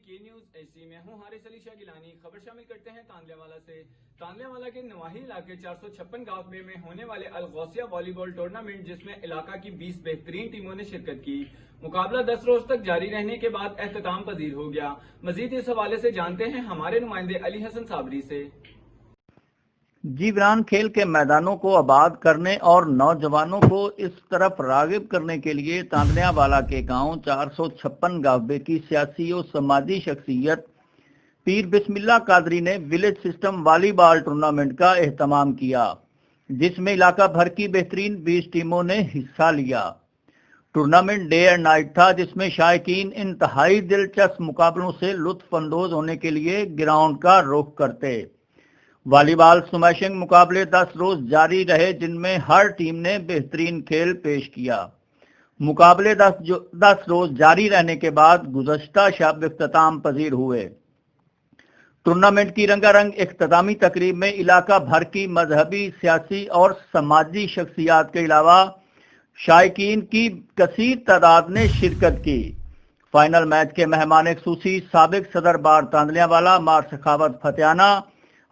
کی news H میں ہوں حارث علی شاہ گیلانی۔ خبر شامل کرتے ہیں تاندلے والا سے۔ تاندلے والا کے نواحی علاقے 456 گاؤں میں ہونے والے الغوثیہ والی بال ٹورنامنٹ، جس میں علاقہ کی 20 بہترین ٹیموں نے شرکت کی، مقابلہ 10 روز تک جاری رہنے کے بعد اختتام پذیر ہو گیا۔ مزید اس حوالے سے جانتے ہیں ہمارے نمائندے علی حسن صابری سے۔ جی ویران کھیل کے میدانوں کو آباد کرنے اور نوجوانوں کو اس طرف راغب کرنے کے لیے تاندلے والا کے گاؤں 456 گاوبے کی سیاسی و سماجی شخصیت پیر بسم اللہ قادری نے ولیج سسٹم والی بال ٹورنامنٹ کا اہتمام کیا، جس میں علاقہ بھر کی بہترین 20 ٹیموں نے حصہ لیا۔ ٹورنامنٹ ڈے اینڈ نائٹ تھا، جس میں شائقین انتہائی دلچسپ مقابلوں سے لطف اندوز ہونے کے لیے گراؤنڈ کا رخ کرتے۔ والی بال سمیشنگ مقابلے 10 روز جاری رہے، جن میں ہر ٹیم نے بہترین کھیل پیش کیا۔ مقابلے 10 روز جاری رہنے کے بعد گزشتہ شب اختتام پذیر ہوئے۔ ٹورنامنٹ کی رنگا رنگ اختتامی تقریب میں علاقہ بھر کی مذہبی، سیاسی اور سماجی شخصیات کے علاوہ شائقین کی کثیر تعداد نے شرکت کی۔ فائنل میچ کے مہمان خصوصی سابق صدر بار تاندلے والا مار سخاوت فتحانہ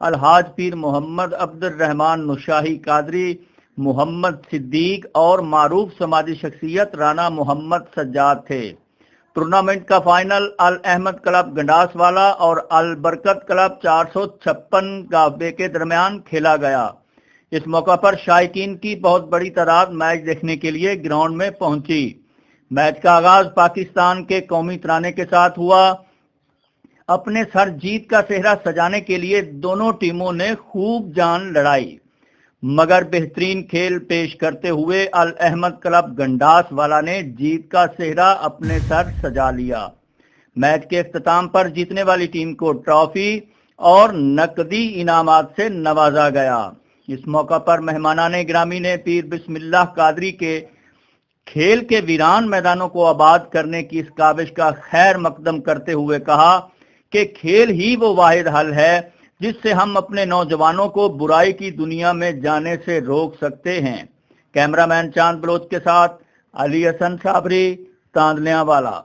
الحاج پیر محمد عبد الرحمان نشاہی قادری، محمد صدیق اور معروف سماجی شخصیت رانا محمد سجاد تھے۔ ٹورنامنٹ کا فائنل الاحمد کلب گنڈاس والا اور البرکت کلب 456 گاوبے کے درمیان کھیلا گیا۔ اس موقع پر شائقین کی بہت بڑی تعداد میچ دیکھنے کے لیے گراؤنڈ میں پہنچی۔ میچ کا آغاز پاکستان کے قومی ترانے کے ساتھ ہوا۔ اپنے سر جیت کا صحرا سجانے کے لیے دونوں ٹیموں نے خوب جان لڑائی، مگر بہترین کھیل پیش کرتے ہوئے الاحمد کلب گنڈاس والا نے جیت کا صحرا اپنے سر سجا لیا۔ میچ کے اختتام پر جیتنے والی ٹیم کو ٹرافی اور نقدی انعامات سے نوازا گیا۔ اس موقع پر مہمانان گرامی نے پیر بسم اللہ قادری کے کھیل کے ویران میدانوں کو آباد کرنے کی اس کاوش کا خیر مقدم کرتے ہوئے کہا کہ کھیل ہی وہ واحد حل ہے جس سے ہم اپنے نوجوانوں کو برائی کی دنیا میں جانے سے روک سکتے ہیں۔ کیمرہ مین چاند بلوچ کے ساتھ علی حسن صابری، تاندلے والا۔